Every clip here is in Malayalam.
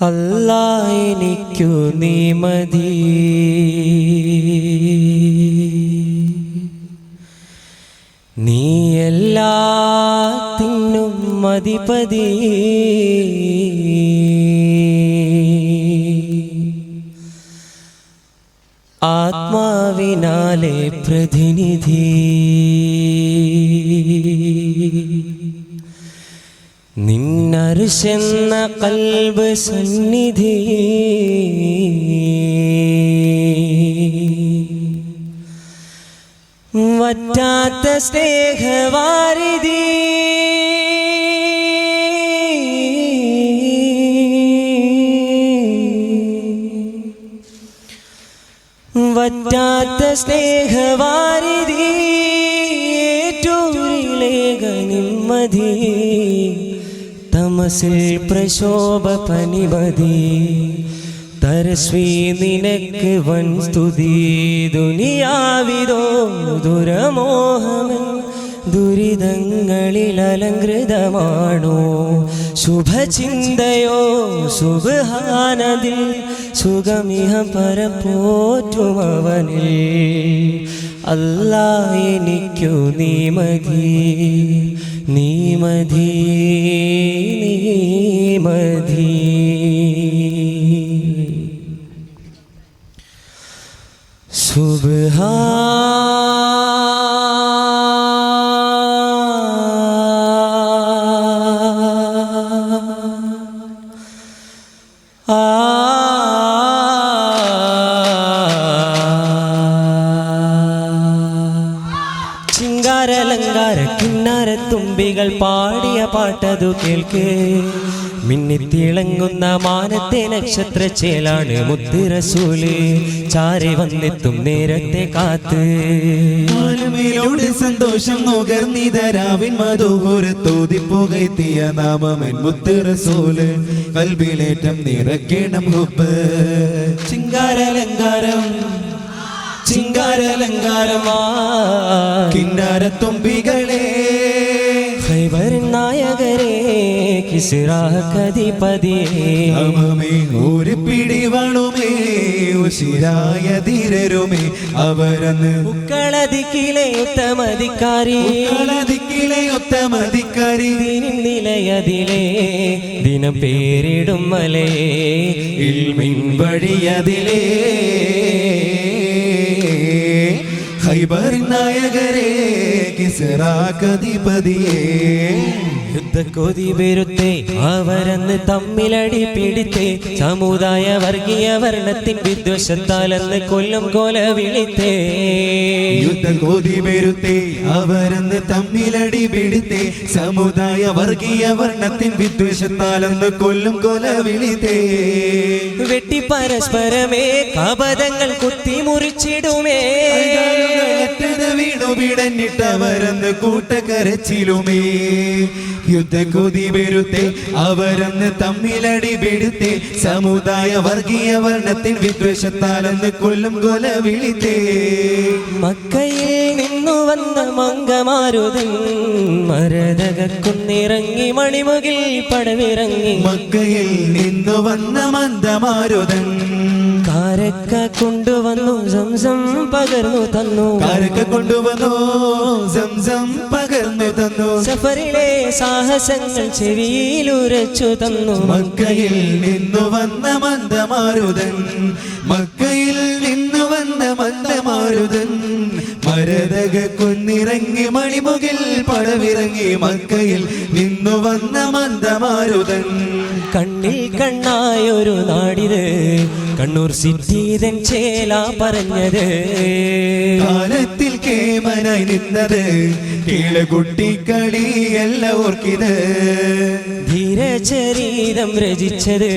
അല്ലാ എനിക്കു നീ മതി, നീ എല്ലാത്തിനും അധിപതി. ആത്മാവിനാലെ പ്രതിനിധി, നിന്നർശെന്ന കൽബ് സന്നിധി. വറ്റാത്ത സ്നേഹവാരിധി, വറ്റാത്ത സ്നേഹവാരിധി. ഏറ്റൂരിലേക നിമ്മതി, തമസിൽ പ്രശോഭ പനിമതി. തരസ്വീ നിനക്ക് വൻ സ്തുതി. ദുനിയാവിതോ ദുരമോഹമൻ ദുരിതങ്ങളിൽ അലങ്കൃതമാണോ. ശുഭചിന്തയോ സുബ്ഹാനദിൽ, സുഖമിഹ പരപ്പോറ്റുമവനിൽ. അല്ലാ എനിക്കു നീ മതി, നീ മതി, നീ മതി. ചിങ്കാരലങ്കാര കിന്നാരത്തുമ്പികൾ പാടിയ പാട്ടതു കേൾക്ക്. മിന്നിത്തിളങ്ങുന്ന മാനത്തെ നക്ഷത്ര ചേലാണ് മുത്ത് റസൂല്. ചാരി വന്നെത്തും നേരത്തെ കാത്ത് സന്തോഷം നുകർന്നിതരാവിൻ മധുഹുരത്തോതിപ്പുകയത്തിയ നാമമൻ മുത്ത് റസൂല്. കൽബിലേറ്റം നിറയ്ക്കണം ഹുബ്ബ്. ചിങ്കാരലങ്കാരം ചിങ്കാരലങ്കാരമാ കിന്നാരത്തുമ്പികളെ, ഖൈബർ നായകരെ കിസ്റാഹധിപതിയേ. ഒരു പിടിവളുമേ ഉശിരായ ധീരരുമേ അവരന്ന്. ഉക്കളദിക്കിലെ ഉത്തമധികാരി, ഉക്കളദിക്കിലെ ഉത്തമധികാരി. നിലയതിലേ ദിനം പേരിടും മലേ, ഇൽമിൻ വഴിയതിലേ. ഖൈബർ നായകരെ കിസ്റാഹധിപതിയേ. യുദ്ധക്കൊതി വെറുത്തേ അവരന്ന് തമ്മിലടി പിടിത്തേ. സമുദായ വർഗീയ വർണ്ണത്തിൻ വിദ്വേഷത്താലെന്ന് കൊല്ലും കൊല വിളിത്തേ. യുദ്ധക്കൊതി വെറുത്തേ അവരന്ന് തമ്മിലടി പിടിത്തേ. സമുദായ വർഗീയ വർണ്ണത്തിൻ വിദ്വേഷത്താലെന്ന് കൊല്ലും കൊല വിളിത്തേ. വെട്ടി പരസ്പരമേ കപടങ്ങൾ കുത്തി മുറിച്ചിടുമേ. വീണുപിടഞ്ഞിട്ടവരന്ന് കൂട്ടക്കരച്ചിലുമേ. യുദ്ധക്കൊതി വെറുത്തേ അവരന്ന് തമ്മിലടി പിടുത്തേ. സമുദായ വർഗീയ വർണ്ണത്തിൻ വിദ്വേഷത്താലെന്ന് കൊല്ലും കൊല വിളിത്തേ. മക്കയിൽ നിന്നു വന്ന മംഗമാരുതൻ മരതകുന്നിറങ്ങി മണിമുകിൽ പടവിറങ്ങി. മക്കയിൽ നിന്നു വന്ന മന്ദമാരുതൻ കാരക്ക കൊണ്ടുവന്നു സംസം പകർന്നു തന്നു. കാരക്ക കൊണ്ടുവന്നു സംസം പകർന്നു തന്നു. സഫറിലെ സാഹസങ്ങൾ ചെവിയിലുരച്ചു തന്നു. മക്കയിൽ നിന്നു വന്ന മന്ദമാരുതൻ, മക്കയിൽ നിന്നു വന്ന മന്ദമാരുതൻ. മരതക കുന്നിറങ്ങി മണിമുകിൽ പടവിറങ്ങി. മക്കയിൽ നിന്നു വന്ന മന്ദമാരുതൻ. കണ്ണിൽ കണ്ണായൊരു നാടിത് കണ്ണൂർ സിറ്റീതൻ ചേല പറഞ്ഞത്. കാലത്തിൽ കേമനായി നിന്നത് കീഴകുട്ടിക്കളിയല്ല ഓർക്കിത്. ധീരചരീതം രചിച്ചത്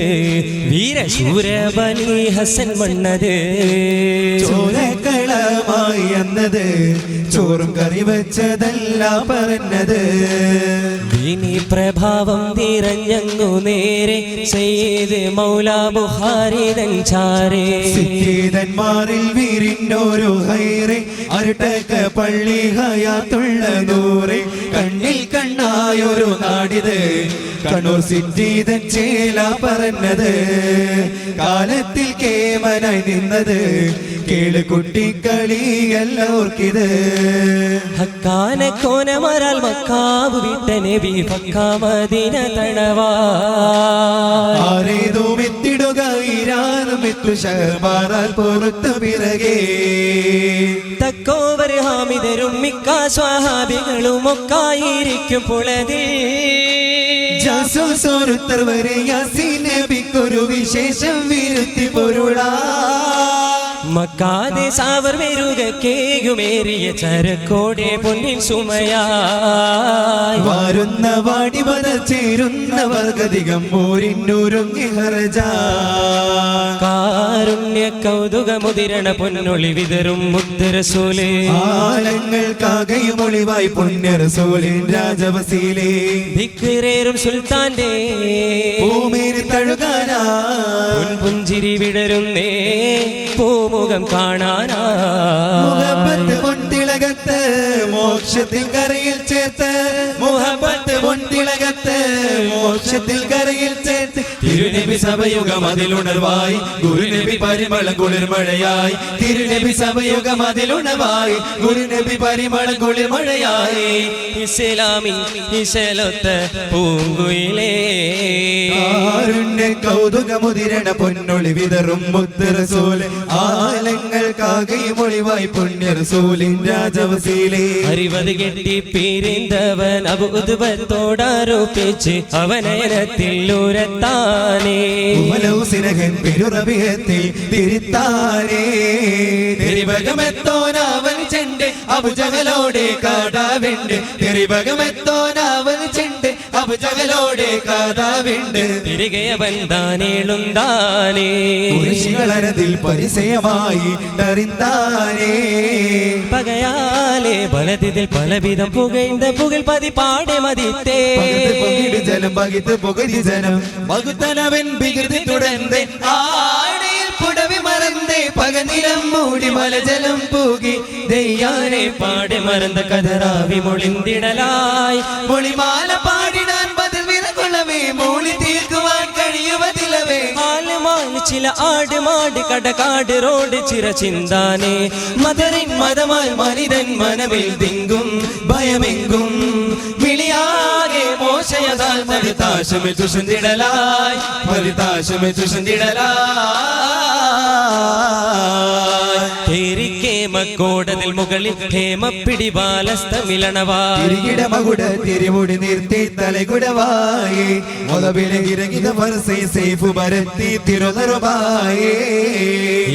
വീരശൂരബലി ഹസൻ മണ്ണത്. ചോരക്കളമായി എന്നത് ചോറും കറി വെച്ചതല്ല പറഞ്ഞത്. ദീനി പ്രഭാവം നിറഞ്ഞങ്ങു നേരെ സയ്യിദ് മൗലാ ബുഖാരി തൻചാരേ സിദ്ധീതന്മാരിൽ വീരിന്നൊരു ഹൈറെ അരുട്ടക്ക പള്ളി ഹയാത്തുള്ള നൂറെ കണ്ണിൽ കണ്ണായൊരു നാടിത് കണ്ണൂർ സിദ്ധീതൻ ചേല പറഞ്ഞത് കാലത്തിൽ കേമനായി നിന്നത് കേള് കുട്ടിക്കളിയല്ല ഓർക്കിത് ഹക്കാന കോനമരാൽ മക്കാവ് വിട്ട നബി ഫക്കാ മദീന തണവാ ആരേതോ എത്തിടുക ഇരാനും എത്തു ഷഹബാറാൽ പുറത്തു പിറകെ തക്കോവർ ഹാമിദരും മിക്ക സ്വഹാബികളും ഒക്കായിരിക്കും പുളതിൽ ജാസൂസോരുത്തർ വരെ യാസീൻ നബിക്കൊരു വിശേഷം വിരുത്തി പൊരുളാ മക്കാതെ സാവർ വെരുക കേയുമേറിയ ചരക്കോടെ പൊന്നിൻ സുമയായി വാരുന്ന വാടിമത ചേരുന്ന വർഗധികം ഊരിന്നൂരുങ്ങി ഹർജ കാരുണ്യ കൗതുക മുതിരണ പൊന്നൊളി വിതറും മുദ്ദറസൂലേ ആലങ്ങൾക്കാകയും ഒളിവായി പുണ്യ റസൂലിൻ രാജവസീലേ ധിക്റേറും സുൽത്താന്റെ ഭൂമിയിൽ തഴുകാനാ പുഞ്ചിരി വിടരുന്നേ പൂമുഖം കാണാനാ മുഹബത്ത് പൊന്തിളകത്ത് മോക്ഷത്തിൽ കരയിൽ ചേർത്ത് മുഹബത്ത് പൊന്തിളകത്ത് മോക്ഷത്തിൽ കരയിൽ ചേർത്ത് തിരുനബി സഭയുഗം അതിലുണർവായി ഗുരുനബി പരിമളം കുളിർമഴയായി തിരുനബി സഭയുഗം അതിലുണർവായി ഗുരുനബി പരിമളം കുളിർമഴയായി ഇസ്ലാമിൻ ഇശലൊത്ത പൂങ്കുയിലേ കാരുണ്യ കൗതുകമുതിരണ പൊന്നൊളി വിതറും മുത്ത് റസൂല് ആലങ്ങൾക്കാകെയും ഒളിവായി പുണ്യ റസൂലിൻ രാജവസീലേ അറിവത് കെട്ടി പിരിന്തവൻ അബുദ്വത്തോടാരോപിച്ച് അവനയനത്തിൽ ഉരത്താനേ സിനഹൻ പെരുറബിയത്തിൽ തിരുത്താനേ തിരുവകമെത്തോനവൻ ചെണ്ട് അബുജഹലോടെ കാടാവിണ്ട് തിരുവകമെത്തോനവൻ ചെണ്ട് അബുജഹലോടെ കാടാവിണ്ട് തിരികെ ബന്ധാനേളുന്താനേ കുരിശികളരതിൽ പരിചയമായി തറിന്താനേ പകയാലേ ബലതിൽ പലവിധം പുകഴ്ந்த പുകഴ് പതി പാടെ മതിത്തേ പകിട്ട് ജലം പകിത്ത് പുകരി ജനം പകുത്തനവൻ വികൃതി തുടർന്ന് ആടയിൽ പുടവി മറന്ന് പകനിലം മൂടി മലജലം പൂകി ദയ്യാനെ പാടെ മറந்த കഥറാവി മൊളിന്തിടലായി മൊളിമാല പാടിടാൻ ബദൽ വിറകൊള്ളവേ മൂളി തീർക്കുവാൻ കഴിയുവതിലവേ ആലുമാല് ചില ആട് മാട് കടകാട് റോഡ് ചിര ചിന്താനേ മദറിൻ മതമായി മനിതൻ മനമിൽ തിങ്കും ഭയമെങ്കും വിളിയാകെ മോശയതാൽ പരിതാശമെ ചുഷന്തിടലായി പരിതാശമെ ചുഷന്തിടലായി കേമക്കോടതിൽ മുകളിൽ ഹേമപ്പിടി ബാലസ്തമിലണവാ തിരികിട മകുട തിരിമുടി നിർത്തി തലകുടവായി മുതവിലെ ഇറങ്ങിത വരസൈ സേഫു പരത്തി തിരുനറുവായി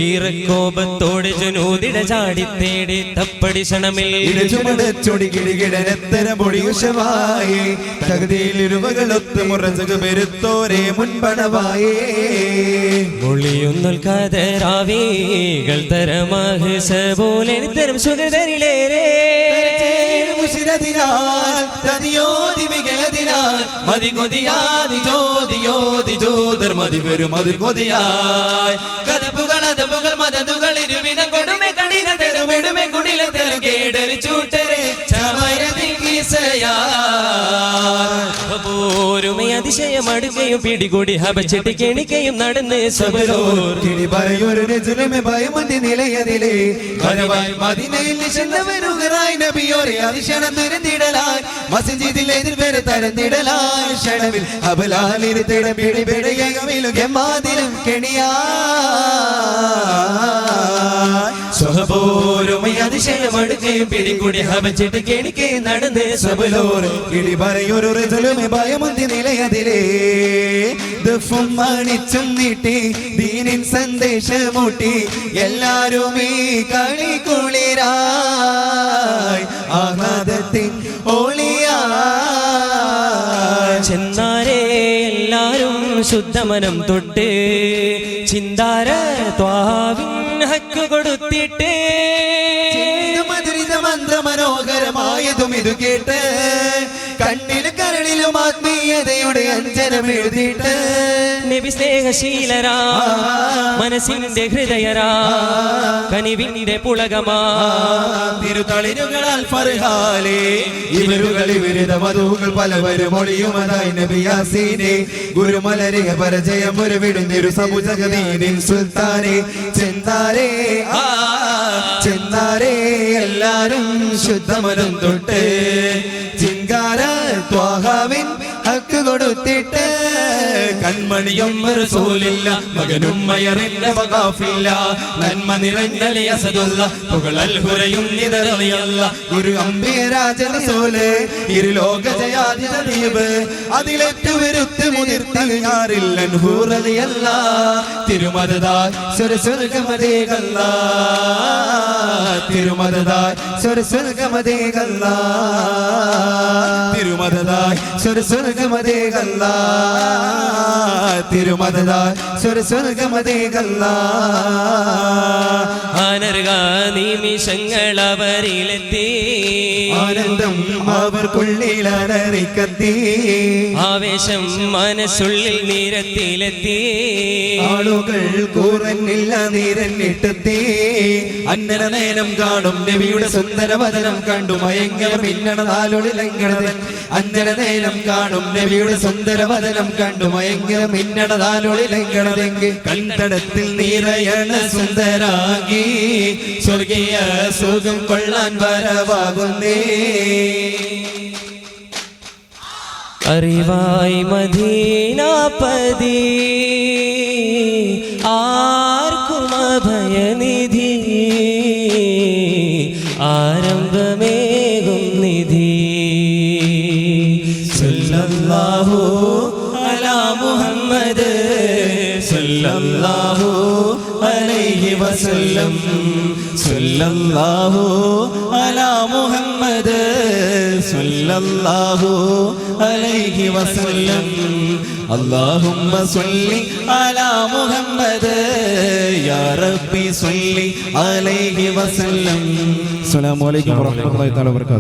ഈറക്കോപത്തോടെ ജനൂതിട ചാടി തേടി തപ്പടി ക്ഷണമിൽ ചുമടച്ചൊടി കിടികിടനെത്തര പൊടിയുഷവായി തകതിയിൽ ഇരുവകളൊത്ത് മുറച്ചക പെരുത്തോരെ മുൻപണവായേ മൊളിയൊന്നുൽ കതരാവികൾ തരമാഹ് സബോലെ തരം സുഗതരിലേരേ മുശിരതിനാൽ തതിയോതി മികലതിനാൽ മതി കൊതിയാതി ജ്യോതി ജ്യോതിർ മതി വരും മതി കൊതിയായി കഥപ്പുകൾ അതപ്പുകൾ മതതുകൾ ഇരുവിധ കൊടുമെ കണിക തെരുവിടുമെ കുടില തെരു കേടരി ചൂട്ടരെ ചമയതിൽ കീസയാ ഓരുമേ അതിശയം അടുക്കയും പിടികൂടി ഹബച്ചിട്ട് കെണിക്കയും നടന്ന് സബലോർ കിളി പറയൊരു നെജുലമെ ഭയമന്തി നിലയതിലേ വരവായി മദിനയിൽ നിശന്നവരുകറായി നബിയോരെ അതിശണം തുരന്നിടലായി മസ്ജിദിൽ എതിർവരെ തരന്നിടലായി ക്ഷണമിൽ അബലാലിരുത്തിട പിടി പിടിയകമിലും ഗമാതിലും കെണിയാ സ്വഹബോരുമൈ അതിശയം അടുക്കയും പിടികൂടി ഹബച്ചിട്ട് കെണിക്കയും നടന്ന് സബലോർ കിളി പറയൊരു നെജുലമെ ഭയമന്തി നിലയതിലേ ദഫും മണിച്ചും നീട്ടി ദീനിൻ സന്ദേശമൂട്ടി എല്ലാരും ഈ കളി കുളിരായി ആഹ്ലാദത്തിൻ ഒളിയായി ചെന്നാരേ എല്ലാരും ശുദ്ധമനം തൊട്ട് ചിന്താര ത്വാവിൻ ഹക്ക് കൊടുത്തിട്ട് മധുരിത മന്ത്ര മനോഹരമായതും ഇത് കേട്ട് കണ്ണിൽ കരളിൽ കൽവിലും ആത്മീയതയുടെ അഞ്ജനം എഴുതിയിട്ട് നബി സ്നേഹശീലരാ മനസ്സിന്റെ ഹൃദയരാ കനിവിന്റെ പുളകമാ തിരുതളിരുകളാൽ ഫർഹാലേ ഇവരുകൾ വിരുദ്ധ മധുകൾ പലവരും ഒളിയുമതായി നബി യാസീനെ ഗുരുമലരിക പരിചയം ഒരു വിടുന്നൊരു സമുജഗതീനിൻ സുൽത്താനെ ചെന്നാരേ ചെന്നാരേ എല്ലാരും ശുദ്ധമനം തൊട്ട് ചിങ്കാര ത്വാഹാവിൻ ഹക്ക് കൊടുത്തിട്ട് കൺമണിയും റസൂലില്ല മകനും മയറില്ല വഖാഫില്ല നന്മ നിറഞ്ഞ അസദുല്ല പുകളൽ ഹുറയും നിദറിയല്ല ഗുരു അംബിയ രാജ റസൂല് ഇരുലോക ജയാതി ദീപ് അതിലേറ്റു വിരുത്ത് മുതിർത്തൽ ഞാറില്ലൻ ഹൂറലിയല്ല തിരുമദദായ് സ്വർഗമതേകല്ല തിരുമദദായ് സ്വർഗമതേകല്ല തിരുമദദായ് സ്വർഗമതേകല്ല തിരുമദദായ് സ്വർഗമതേകല്ല അനർഗ നിമിഷങ്ങൾ അവരിലെത്തി ആനന്ദം അവർക്കുള്ളിൽ അലറിക്കത്തി ആവേശം മനസ്സുള്ളിൽ നിരത്തിലെത്തി ആളുകൾ കൂറന്നില്ല നീരന്നിട്ടെത്തി അന്നര നേരം കാണും നബിയുടെ സുന്ദര വദനം കണ്ടു മയങ്ങര പിന്നണ നാലൊളിലങ്കണത് അന്നര നേരം കാണും നബിയുടെ സുന്ദര വദനം കണ്ടു മയങ്ങര മിന്നണ നാലൊളിലങ്കണതെങ്കിൽ കണ്ടടത്തിൽ നിറയണ സുന്ദരാകി സ്വർഗീയ സുഖം കൊള്ളാൻ വരവാകുന്നേ അറിവായി മദീനാപതി ആർക്കും അഭയനിധി ആരംഭമേകും നിധി സല്ലല്ലാഹു അലാ മുഹമ്മദ് സല്ലല്ലാഹു അലൈഹി വസല്ലം സല്ലല്ലാഹു അലാ മുഹമ്മദ് സല്ലല്ലാഹു അലൈഹി വസല്ലം اللهم صل على محمد يا ربي صل عليه وسلم. السلام عليكم ورحمة الله تعالى وبركاته.